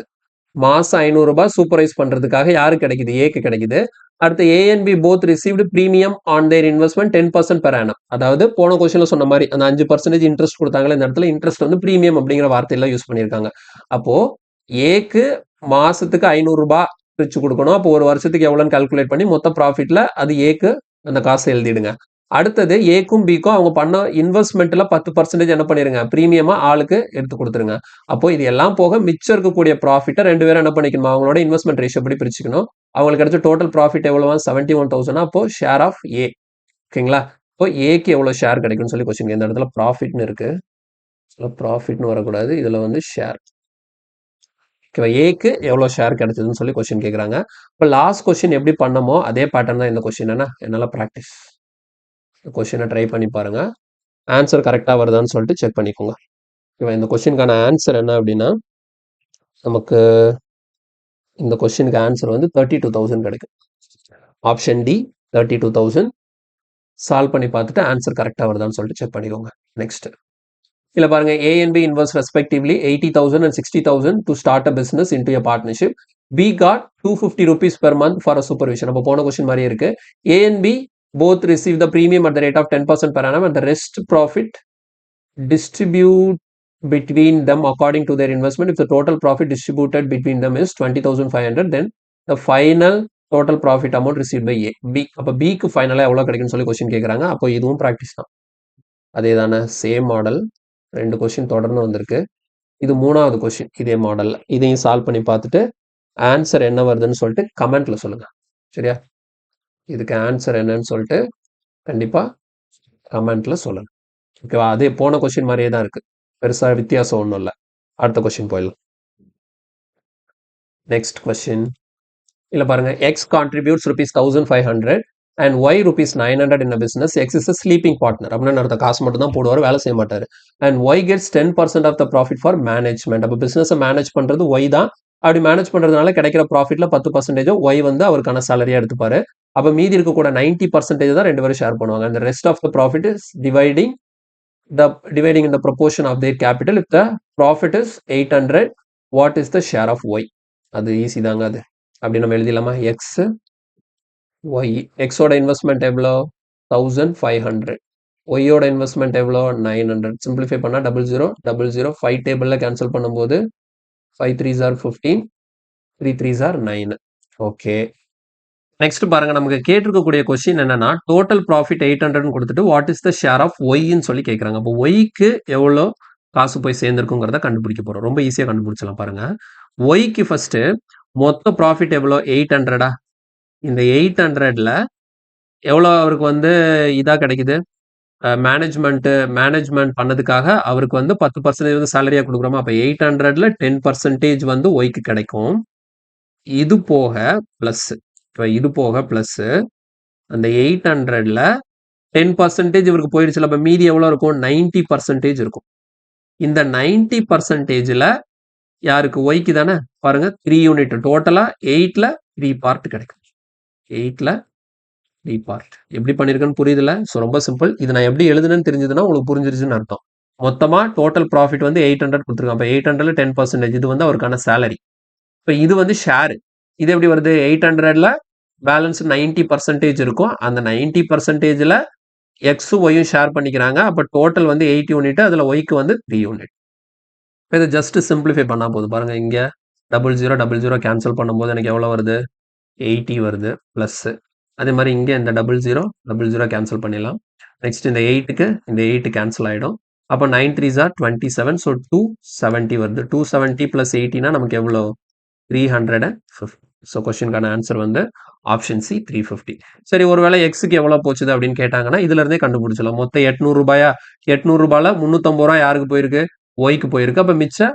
மாசம் 500 ரூபாய் சூப்பர்வைஸ் பண்றதுக்காக யாரு கிடைக்குது? ஏக்கு கிடைக்குது. அடுத்து A and B both received premium on their investment 10% per annum. அதாவது போன கொஸ்டின்ல சொன்ன மாதிரி அந்த 5% இன்ட்ரெஸ்ட் கொடுத்தாங்களே, இந்த இடத்துல இன்ட்ரெஸ்ட் வந்து பிரீமியம் அப்படிங்கிற வார்த்தையெல்லாம் யூஸ் பண்ணியிருக்காங்க. அப்போ ஏக்கு மாசத்துக்கு 500 ரூபாய் பிரிச்சு கொடுக்கணும். அப்போ ஒரு வருஷத்துக்கு எவ்வளவுன்னு கால்குலேட் பண்ணி மொத்த ப்ராஃபிட்ல அது ஏக்கு அந்த காசை எழுதிடுங்க. அடுத்தது ஏக்கும் பிக்கும் அவங்க பண்ண இன்வெஸ்ட்மெண்ட்ல 10% என்ன பண்ணிருங்க? பிரீமியமா ஆளுக்கு எடுத்து கொடுத்துருங்க. அப்போ இது எல்லாம் போக மிச்சம் இருக்கக்கூடிய ப்ராஃபிட்டை 2 பேரும் என்ன பண்ணிக்கணும்? அவங்களோட இன்வெஸ்ட்மெண்ட் ரேஷியோ படி பிரிச்சுக்கணும். அவங்களுக்கு கிடைச்ச டோட்டல் ப்ராஃபிட் எவ்வளவு? 71,000. அப்போ ஷேர் ஆஃப் ஏ. ஓகேங்களா? இப்போ ஏக்கு எவ்வளவு ஷேர் கிடைக்கும்னு சொல்லி கொஸ்டின். இந்த இடத்துல ப்ராஃபிட்னு இருக்கு. ப்ராஃபிட்னு வரக்கூடாது. இதில் வந்து ஷேர். ஓகேவா, ஏக்கு எவ்வளோ ஷேர் கிடைச்சதுன்னு சொல்லி கொஸ்டின் கேட்குறாங்க. இப்போ லாஸ்ட் கொஸ்டின் எப்படி பண்ணமோ அதே பேட்டர்ன் தான் இந்த கொஸ்டின். என்ன என்னால் ப்ராக்டிஸ் கொஸ்டினை ட்ரை பண்ணி பாருங்க. ஆன்சர் கரெக்டாக வருதான்னு சொல்லிட்டு செக் பண்ணிக்கோங்க. ஓகேவா, இந்த கொஸ்டினுக்கான ஆன்சர் என்ன அப்படின்னா நமக்கு இந்த கொஸ்டினுக்கு ஆன்சர் வந்து 32,000 கிடைக்கும். Option D 32,000. சால்வ் பண்ணி பார்த்துட்டு ஆன்சர் கரெக்டாக வருதான்னு சொல்லிட்டு செக் பண்ணிக்கோங்க. நெக்ஸ்ட் இல்ல பாருங்க, A and B invest respectively 80,000 and 60,000 to start a business into a partnership. B got 250 rupees per month for a supervision. அப்போ போன கொஸ்டின் மாதிரியே இருக்கு. A and B both receive the premium at the rate of 10% per annum and the rest profit distribute between them according to their investment. If the total profit distributed between them is 20,500, then the final total profit amount received by A. B அப்போ Bக்கு ஃபைனலாக எவ்வளோ கிடைக்குன்னு சொல்லி question கேட்குறாங்க. அப்போ இதுவும் practice தான். அதே தானே, சேம் மாடல். 2 கொஸ்டின் தொடர்ந்து வந்திருக்கு. இது 3வது கொஸ்டின் இதே மாடல்ல. இதையும் சால்வ் பண்ணி பார்த்துட்டு ஆன்சர் என்ன வருதுன்னு சொல்லிட்டு கமெண்ட்ல சொல்லுங்க. சரியா, இதுக்கு ஆன்சர் என்னன்னு சொல்லிட்டு கண்டிப்பா கமெண்ட்ல சொல்லுங்க. ஓகேவா, அதே போன கொஸ்டின் மாதிரியே தான் இருக்கு. பெருசா வித்தியாசம் ஒன்றும் இல்லை. அடுத்த கொஸ்டின் போயிடலாம். நெக்ஸ்ட் கொஸ்டின் இல்ல பாருங்க, X contributes ₹1,500 and Y ₹900 in a business. X is a sleeping partner. அப்படின்னு அர்த்தம், காசு மட்டும் தான் போடுவார், வேலை செய்ய மாட்டாரு. And Y gets 10% of the profit for management. அப்போ பிசினஸை மேனேஜ் பண்றது Y தான். அப்படி மேனேஜ் பண்றதுனால கிடைக்கிற ப்ராஃபிட்ல 10% Y வந்து அவருக்கான சேலரியா எடுத்துப்பாரு. அப்போ மீதி இருக்க கூட 90% தான் ரெண்டு பேரும் ஷேர் பண்ணுவாங்க. And the rest of the profit is dividing in the proportion of their capital. If the profit is 800, what is the share of Y? அது ஈஸி தாங்க. அது அப்படி நம்ம எழுதிடலாமா, எக்ஸ் ஒய். எக்ஸோட இன்வெஸ்ட்மெண்ட் எவ்வளோ 1,500, ஒய்யோட இன்வெஸ்ட்மெண்ட் எவ்வளோ 900. சிம்பிளிஃபை பண்ணால் 00 00 5 டேபிளில் கேன்சல் பண்ணும்போது 5 3s are 15, 3 3s are 9. Okay, next பாருங்க, நமக்கு கேட்டிருக்கக்கூடிய கொஸ்டின் என்னன்னா டோட்டல் ப்ராஃபிட் 800 கொடுத்துட்டு what is the share of ஒய்ன்னு சொல்லி கேட்குறாங்க. அப்போ ஒய்க்கு எவ்வளோ காசு போய் சேர்ந்துருக்குங்கிறத கண்டுபிடிக்க போகிறோம். ரொம்ப ஈஸியாக கண்டுபிடிச்சலாம் பாருங்க. ஒய்க்கு ஃபர்ஸ்ட் மொத்த ப்ராஃபிட் எவ்வளோ 800. இந்த 800ல எவ்வளோ அவருக்கு வந்து இதா கிடைக்குது, மேனேஜ்மெண்ட் பண்ணதுக்காக அவருக்கு வந்து 10% வந்து சேலரியா கொடுக்குறோமா. அப்போ 800ல 10% வந்து ஒய்க்கு கிடைக்கும். இது போக பிளஸ், இது போக பிளஸ் அந்த 800ல 10% இவருக்கு போயிடுச்சுல. அப்போ மீதி எவ்வளோ இருக்கும், 90% இருக்கும். இந்த 90%ல யாருக்கு, ஒய்க்கு தானே. பாருங்க 3 யூனிட் டோட்டலா 8ல 3 பார்ட் கிடைக்கும். 8ல 3 பார்ட். எப்படி பண்ணிருக்கேன்னு புரியுதுல. ஸோ ரொம்ப சிம்பிள். இது நான் எப்படி எழுதுனேன்னு தெரிஞ்சதுன்னா உங்களுக்கு புரிஞ்சிருச்சுன்னு அர்த்தம். மொத்தமா டோட்டல் ப்ராஃபிட் வந்து 800 கொடுத்துருக்கான். அப்போ 800ல 10% இது வந்து அவருக்கான சேலரி. இப்போ இது வந்து ஷேர். இது எப்படி வருது, 800ல பேலன்ஸ் 90% இருக்கும். அந்த 90%ல எக்ஸும் ஒய்யும் ஷேர் பண்ணிக்கிறாங்க. அப்போ டோட்டல் வந்து 8 யூனிட், அதில் ஒய்க்கு வந்து 3 யூனிட். இப்போ இதை ஜஸ்ட் சிம்பிளிஃபை பண்ணால் போதும். பாருங்க, இங்கே 00 00 கேன்சல் பண்ணும்போது எனக்கு எவ்வளோ வருது, 80 வருது ப்ளஸ். அதே மாதிரி இங்கே இந்த 00 00 கேன்சல் பண்ணிடலாம். நெக்ஸ்ட் இந்த 8க்கு இந்த 8 கேன்சல் ஆகிடும். அப்போ 9 3s are 27. ஸோ 270 வருது. 270 + 80னா நமக்கு எவ்வளோ, 350. ஸோ கொஸ்டினுக்கான ஆன்சர் வந்து ஆப்ஷன் சி 350. சரி, ஒருவேளை எக்ஸுக்கு எவ்வளோ போச்சுது அப்படின்னு கேட்டாங்கன்னா இதுல இருந்தே கண்டுபிடிச்சலாம். மொத்தம் 800 ரூபாயா, 800 ரூபாயில 350 ரூபா யாருக்கு போயிருக்கு, ஒய்க்கு போயிருக்கு. அப்போ மிச்சம்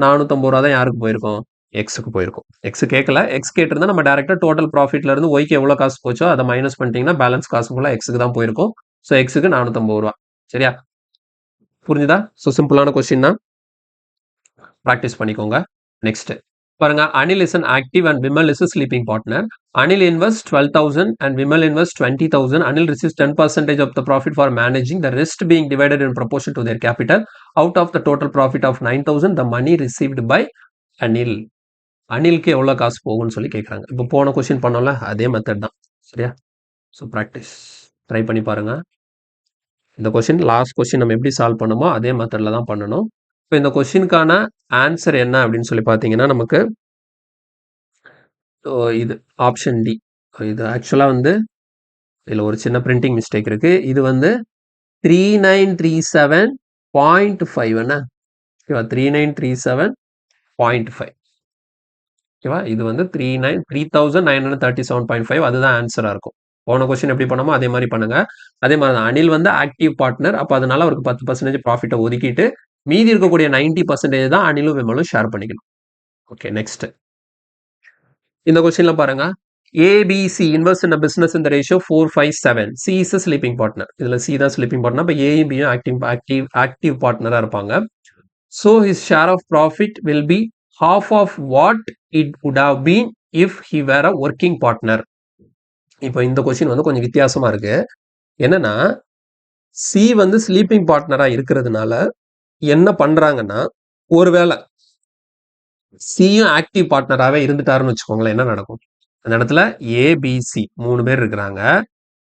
450 ரூபா தான் யாருக்கு போயிருக்கும், எக்ஸுக்கு போயிருக்கும். எக்ஸ் கேட்கல. எக்ஸ் கேட்டிருந்தா நம்ம டேரக்டா டோட்டல் ப்ராஃபிட்ல இருந்து ஒய்க்கு எவ்வளோ காசு போச்சோ அதை மைனஸ் பண்ணிட்டீங்கன்னா பேலன்ஸ் காசு ஃபுல்லாக எக்ஸுக்கு தான் போயிருக்கும். ஸோ எக்ஸுக்கு 450 ரூபா. சரியா, புரிஞ்சுதா? ஸோ சிம்பிளான கொஸ்டின் தான், ப்ராக்டிஸ் பண்ணிக்கோங்க. நெக்ஸ்ட் பாருங்க, Anil is an active and Vimal is sleeping partner. Anil invest 12,000 and Vimal invest 20,000. Anil receives 10% of the profit for managing, the rest being divided in proportion to their capital. Out of the total profit of 9,000, the money received by Anil. அனிலுக்கு எவ்வளோ காசு போகும்னு சொல்லி கேட்குறாங்க. இப்போ போன question பண்ணோம்ல அதே method தான். சரியா, ஸோ ப்ராக்டிஸ் ட்ரை பண்ணி பாருங்க. இந்த கொஸ்டின் லாஸ்ட் கொஸ்டின் நம்ம எப்படி சால்வ் பண்ணுமோ அதே மெத்தடில் தான் பண்ணணும். இப்போ இந்த கொஸ்டினுக்கான ஆன்சர் என்ன அப்படின்னு சொல்லி பார்த்தீங்கன்னா நமக்கு இது ஆப்ஷன் டி. இது ஆக்சுவலாக வந்து இதில் ஒரு சின்ன பிரிண்டிங் மிஸ்டேக் இருக்கு. இது வந்து 3937.5 என்ன, ஓகேவா, 3937.5. ஓகேவா, இது வந்து 3937.5 அதுதான் ஆன்சரா இருக்கும். போன கொஸ்டின் எப்படி பண்ணோமோ அதே மாதிரி பண்ணுங்க. அதே மாதிரி தான் அனில் வந்து ஆக்டிவ் பார்ட்னர். அப்போ அதனால அவருக்கு 10% ப்ராஃபிட்டை ஒதுக்கிட்டு மீதி இருக்கக்கூடிய 90% தான் அனிலும் விமலும் ஷேர் பண்ணிக்கணும். ஓகே, நெக்ஸ்ட் இந்த கொஸ்டின்ல பாருங்க. ABC invest in a business in the ratio 4:5:7. C is a sleeping partner. இதுல C தான் sleeping partner. அப்ப A யும் B யும் active partner-ஆ இருப்பாங்க. So his share of profit will be half of what it would have been if he were a working partner. இப்போ இந்த question வந்து கொஞ்சம் வித்தியாசமா இருக்கு. என்னன்னா C வந்து ஸ்லீப்பிங் பார்ட்னரா இருக்கிறதுனால என்ன பண்றாங்கன்னா, ஒருவேளை சியும் ஆக்டிவ் பார்ட்னராகவே இருந்துட்டாருன்னு வச்சுக்கோங்களேன், என்ன நடக்கும்? அந்த இடத்துல ஏபிசி 3 பேர் இருக்கிறாங்க.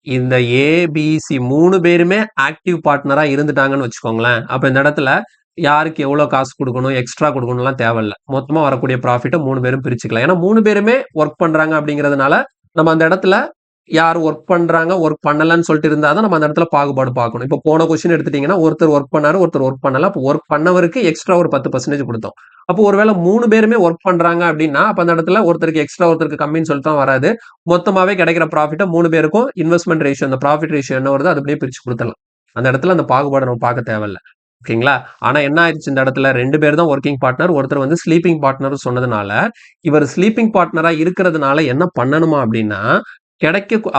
இந்த ஏபிசி 3 பேருமே ஆக்டிவ் பார்ட்னரா இருந்துட்டாங்கன்னு வச்சுக்கோங்களேன். அப்ப இந்த இடத்துல யாருக்கு எவ்வளவு காசு கொடுக்கணும், எக்ஸ்ட்ரா கொடுக்கணும்லாம் தேவையில்ல. மொத்தமா வரக்கூடிய ப்ராஃபிட்டை 3 பேரும் பிரிச்சுக்கலாம். ஏன்னா 3 பேருமே ஒர்க் பண்றாங்க அப்படிங்கிறதுனால நம்ம அந்த இடத்துல யார் ஒர்க் பண்றாங்க, ஒர்க் பண்ணலன்னு சொல்லிட்டு இருந்தா தான் நம்ம அந்த இடத்துல பாகுபாடு பார்க்கணும். இப்போ போன கொஸ்டின் எடுத்துட்டீங்கன்னா, ஒருத்தர் ஒர்க் பண்ணாரு, ஒருத்தர் ஒர்க் பண்ணல. அப்போ ஒர்க் பண்ணவருக்கு எக்ஸ்ட்ரா ஒரு 10% கொடுத்தோம். அப்போ ஒருவேளை 3 பேருமே ஒர்க் பண்றாங்க அப்படின்னா, அப்ப அந்த இடத்துல ஒருத்தருக்கு எக்ஸ்ட்ரா ஒருத்தருக்கு கம்மின்னு சொல்லிட்டு தான் வராது. மொத்தமாவே கிடைக்கிற ப்ராஃபிட்டை 3 பேருக்கும் இன்வெஸ்ட்மெண்ட் ரேஷியோ, அந்த ப்ராஃபிட் ரேஷியோ என்ன வருதோ அது அப்படியே பிரிச்சு கொடுத்துடலாம். அந்த இடத்துல அந்த பாகுபாடு நம்ம பார்க்க தேவையில்ல. ஓகேங்களா? ஆனா என்ன ஆயிடுச்சு இந்த இடத்துல 2 பேர் தான் ஒர்க்கிங் பார்ட்னர், ஒருத்தர் வந்து ஸ்லீப்பிங் பார்ட்னர் சொன்னதுனால, இவர் ஸ்லீப்பிங் பார்ட்னரா இருக்கிறதுனால என்ன பண்ணணுமா அப்படின்னா,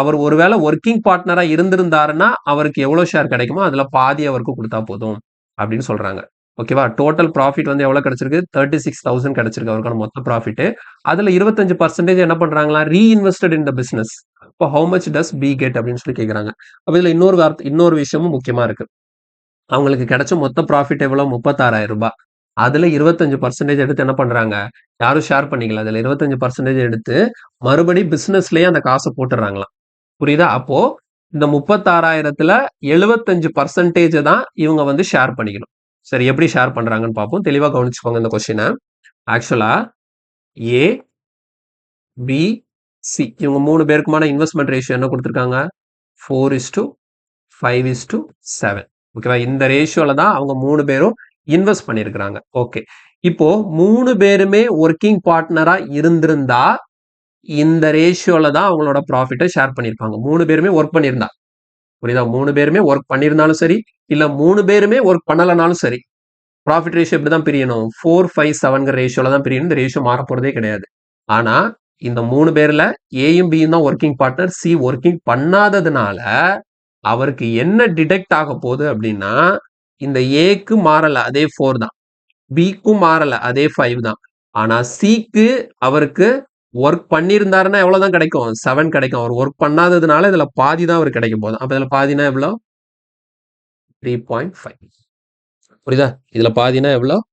அவர் ஒருவேளை ஒர்க்கிங் பார்ட்னரா இருந்திருந்தாருன்னா அவருக்கு எவ்வளவு ஷேர் கிடைக்குமோ அதுல பாதி அவருக்கு கொடுத்தா போதும் அப்படின்னு சொல்றாங்க. ஓகேவா? டோட்டல் ப்ராஃபிட் வந்து எவ்வளவு கிடைச்சிருக்கு? 36,000 கிடைச்சிருக்கு அவருக்கான மொத்த ப்ராஃபிட். அதுல 25% என்ன பண்றாங்களா? Reinvested in the business. இப்போ how much does B get அப்படின்னு சொல்லி கேக்குறாங்க. அப்ப இதுல இன்னொரு விஷயமும் முக்கியமா இருக்கு. அவங்களுக்கு கிடைச்ச மொத்த ப்ராஃபிட் எவ்வளவு? 36,000 ரூபாய். அதுல 25% எடுத்து என்ன பண்றாங்க? யாரும் ஷேர் பண்ணிக்கல. அதுல 25% எடுத்து மறுபடி பிசினஸ்லயே அந்த காசை போட்டுறாங்களாம். புரியுதா? அப்போ இந்த 36,000த்துல 75% தான் இவங்க வந்து ஷேர் பண்ணிக்கணும். சரி, எப்படி ஷேர் பண்றாங்கன்னு பார்ப்போம். தெளிவா கவனிச்சுக்கோங்க இந்த கொஸ்டினை. ஆக்சுவலா ஏ, பி, சி இவங்க 3 பேருக்குமான இன்வெஸ்ட்மெண்ட் ரேஷியோ என்ன கொடுத்துருக்காங்க? 4:5:7. ஓகேவா? இந்த ரேஷியோல தான் அவங்க 3 பேரும் இன்வெஸ்ட் பண்ணியிருக்கிறாங்க. ஓகே. இப்போ 3 பேருமே ஒர்க்கிங் பார்ட்னரா இருந்திருந்தா இந்த ரேஷியோல தான் அவங்களோட ப்ராஃபிட்டை ஷேர் பண்ணியிருப்பாங்க. 3 பேருமே ஒர்க் பண்ணியிருந்தா. புரியுதா? 3 பேருமே ஒர்க் பண்ணியிருந்தாலும் சரி, இல்ல 3 பேருமே ஒர்க் பண்ணலனாலும் சரி, ப்ராஃபிட் ரேஷியோ இப்படி தான் பிரியணும். 4:5:7ங்கிற ரேஷியோல தான் பிரியணும். இந்த ரேஷியோ மாற போறதே கிடையாது. ஆனா இந்த 3 பேர்ல ஏயும் பியும் தான் ஒர்க்கிங் பார்ட்னர். சி ஒர்க்கிங் பண்ணாததுனால அவருக்கு என்ன டிடெக்ட் ஆக போகுது அப்படின்னா, இந்த ஏக்கு மாறல அதே 4 தான், பிக்கும் மாறல அதே 5 தான். ஆனா சிக்கு அவருக்கு ஒர்க் பண்ணியிருந்தாருன்னா எவ்வளவுதான் கிடைக்கும்? 7 கிடைக்கும். அவர் ஒர்க் பண்ணாததுனால இதுல பாதி தான் அவருக்கு கிடைக்கும் போதும். அப்ப இதுல பாதினா எவ்வளவு? 3.5. புரியுதா? இதுல பாதினா எவ்வளவு?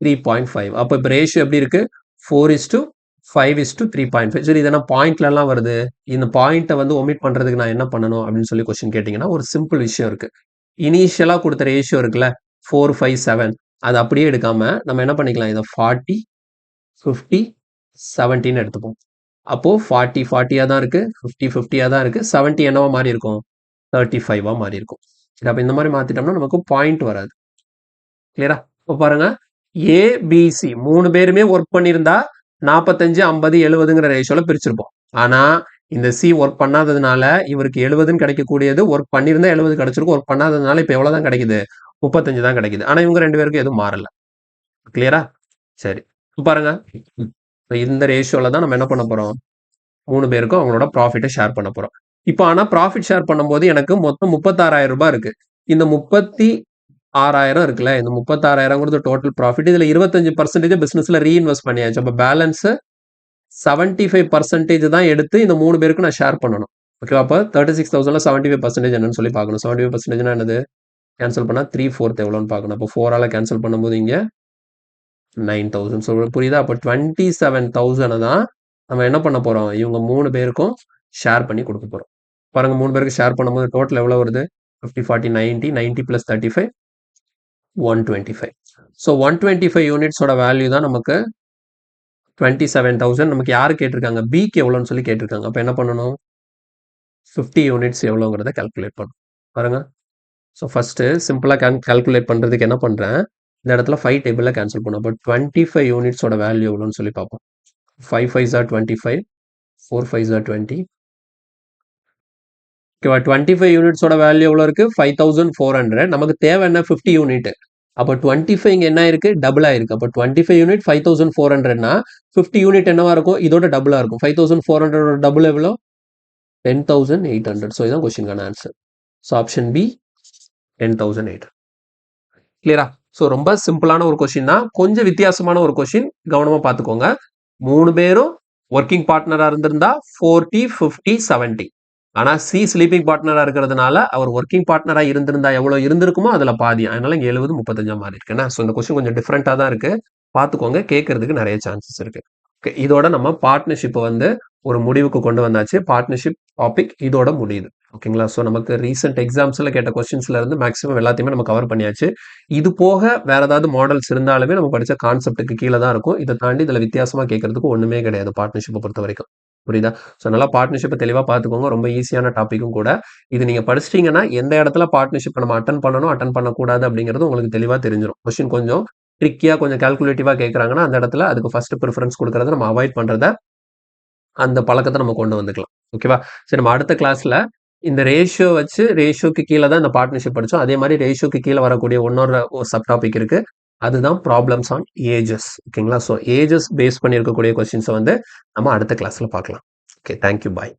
3.5. அப்ப இப்ப ரேஷியோ எப்படி இருக்கு? 4:5:3.5. சரி, இதெல்லாம் பாயிண்ட்ல எல்லாம் வருது. இந்த பாயிண்ட்டை வந்து ஒமிட் பண்றதுக்கு நான் என்ன பண்ணணும் அப்படின்னு சொல்லி கொஸ்டின் கேட்டீங்கன்னா, ஒரு சிம்பிள் விஷயம் இருக்கு. இனிஷியலா கொடுத்த ரேஷியோ இருக்குல்ல 4:5:7, அது அப்படியே எடுக்காம நம்ம என்ன பண்ணிக்கலாம்? இதை 40, 50, 70 எடுத்துப்போம். அப்போ 40 40 தான் இருக்கு, 50 50 தான் இருக்கு, 70 என்னவா மாறி இருக்கும்? 35 மாறி இருக்கும். சரி, அப்ப இந்த மாதிரி மாத்திட்டோம்னா நமக்கு பாயிண்ட் வராது. கிளியரா? இப்போ பாருங்க, ஏபிசி 3 பேருமே ஒர்க் பண்ணியிருந்தா 45 50 70ங்கிற ரேஷியோல பிரிச்சிருப்போம். ஆனா இந்த சி ஒர்க் பண்ணாததுனால இவருக்கு 70ன்னு கிடைக்கக்கூடியது ஒர்க் பண்ணியிருந்தா 70 கிடைச்சிருக்கும். ஒர்க் பண்ணாததுனால இப்ப எவ்வளவுதான் கிடைக்குது? 35 தான் கிடைக்குது. ஆனா இவங்க 2 பேருக்கும் எதுவும் மாறல. கிளியரா? சரி, பாருங்க, இந்த ரேஷியோல தான் நம்ம என்ன பண்ண போறோம்? 3 பேருக்கும் அவங்களோட ப்ராஃபிட்டை ஷேர் பண்ண போறோம். இப்போ ஆனா ப்ராஃபிட் ஷேர் பண்ணும்போது எனக்கு மொத்தம் 36,000 ரூபாய் இருக்கு. இந்த 36,000 இருக்குல்ல, இந்த 36,000ங்கிறது டோட்டல் ப்ராஃபிட். இதுல 25% பிசினஸ்ல ரீஇன்வெஸ்ட் பண்ணியாச்சு. அப்ப பேலன்ஸ் 75% தான் எடுத்து இந்த 3 பேருக்கு நான் ஷேர் பண்ணணும். ஓகேவா? அப்ப 36,000ல 75% என்னன்னு சொல்லி பார்க்கணும். 75% என்னது? கேன்சல் பண்ணா 3/4 எவ்வளோன்னு பார்க்கணும். அப்போ 4ஆல கேன்சல் பண்ணும்போது இங்க 9,000. ஸோ புரியுதா? அப்போ 27,000 தான் நம்ம என்ன பண்ண போறோம்? இவங்க 3 பேருக்கும் ஷேர் பண்ணி கொடுக்க போறோம். பாருங்க, 3 பேருக்கு ஷேர் பண்ணும்போது டோட்டல் எவ்வளவு வருது? 50 40 90 90 + 35 125. ஸோ 125 யூனிட்ஸோட வேல்யூ தான் நமக்கு 27,000. நமக்கு யாரு கேட்டிருக்காங்க? பிக்கு எவ்வளோன்னு சொல்லி கேட்டிருக்காங்க. அப்போ என்ன பண்ணணும்? 50 யூனிட்ஸ் எவ்வளோங்கிறத கால்குலேட் பண்ணணும். பாருங்க, ஸோ ஃபர்ஸ்ட் சிம்பிளா கால்குலேட் பண்றதுக்கு என்ன பண்றேன்? இந்த இடத்துல 5 டேபிள்ல கேன்சல் பண்ணும். அப்போ 25 யூனிட்ஸோட வேல்யூ எவ்வளோன்னு சொல்லி பார்ப்போம். 5 5s are 25, 4 5s are 20, ஓகேவா 25 யூனிட்ஸோட வேல்யூ எவ்வளோ இருக்கு 5400 நமக்கு தேவை என்ன 50 யூனிட் அப்போ 25 இங்க என்ன இருக்கு டபுள் ஆயிருக்கு அப்போ 25 யூனிட் 5400னா 50 யூனிட் என்னவா இருக்கும் இதோட டபுளா இருக்கும் 5400 டபுள் எவ்வளோ 10800 ஸோ இதான் கொஸ்டின்கான ஆன்சர் ஸோ ஆப்ஷன் பி 10800 கிளியரா ஸோ ரொம்ப சிம்பிளான ஒரு கொஸ்டின் தான் கொஞ்சம் வித்தியாசமான ஒரு கொஸ்டின் கவனமா பார்த்துக்கோங்க 3 பேரும் ஒர்க்கிங் பார்ட்னரா இருந்திருந்தா 40 50 70 ஆனா சி ஸ்லீப்பிங் பார்ட்னரா இருக்கிறதுனால அவர் ஒர்க்கிங் பார்ட்னரா இருந்திருந்தா எவ்வளவு இருந்திருக்குமோ அதுல பாதி அதனால இங்க 70 35 மாறி இருக்குன்னா ஸோ இந்த கொஸ்டின் கொஞ்சம் டிஃப்ரெண்டா தான் இருக்கு பார்த்துக்கோங்க கேட்கறதுக்கு நிறைய சான்சஸ் இருக்கு ஓகே இதோட நம்ம பார்ட்னர்ஷிப்பை வந்து ஒரு முடிவுக்கு கொண்டு வந்தாச்சு பார்ட்னர்ஷிப் டாபிக் இதோட முடியுது ஓகேங்களா ஸோ நமக்கு ரீசெண்ட் எக்ஸாம்ஸ்ல கேட்ட கொஸ்டின்ஸ்ல இருந்து மேக்ஸிமம் எல்லாத்தையுமே நம்ம கவர் பண்ணியாச்சு இது போக வேற ஏதாவது மாடல்ஸ் இருந்தாலுமே நம்ம படிச்ச கான்செப்ட்டுக்கு கீழே தான் இருக்கும் இதை தாண்டி இதுல வித்தியாசமா கேட்கறதுக்கு ஒண்ணுமே கிடையாது பார்ட்னர்ஷிப்பை பொறுத்த வரைக்கும் புரியுதா ஸோ நல்லா பார்ட்னர்ஷிப்பை தெளிவாக பார்த்துக்கோங்க ரொம்ப ஈஸியான டாப்பிக்கும் கூட இது நீங்க படிச்சிட்டீங்கன்னா எந்த இடத்துல பார்ட்னர்ஷிப் நம்ம அட்டன் பண்ணணும் அட்டன் பண்ணக்கூடாது அப்படிங்கிறது உங்களுக்கு தெளிவாக தெரிஞ்சிடும் கொஸ்டின் கொஞ்சம் ட்ரிக்கியா கொஞ்சம் கால்குலேட்டிவா கேட்கறாங்கன்னா அந்த இடத்துல அதுக்கு ஃபர்ஸ்ட் ப்ரிஃபரன்ஸ் கொடுக்கறத நம்ம அவாய்ட் பண்றத அந்த பழக்கத்தை நம்ம கொண்டு வந்துக்கலாம் ஓகேவா சரி நம்ம அடுத்த கிளாஸ்ல இந்த ரேஷியோ வச்சு ரேஷியோக்கு கீழே தான் இந்த பார்ட்னர்ஷிப் படிச்சோம் அதே மாதிரி ரேஷியோக்கு கீழே வரக்கூடிய இன்னொரு சப் டாபிக் இருக்கு அதுதான் ப்ராப்ளம்ஸ் ஆன் ஏஜஸ் ஓகேங்களா ஸோ ஏஜஸ் பேஸ் பண்ணி இருக்கக்கூடிய கொஸ்டின்ஸை வந்து நம்ம அடுத்த கிளாஸ்ல பார்க்கலாம் ஓகே தேங்க்யூ பாய்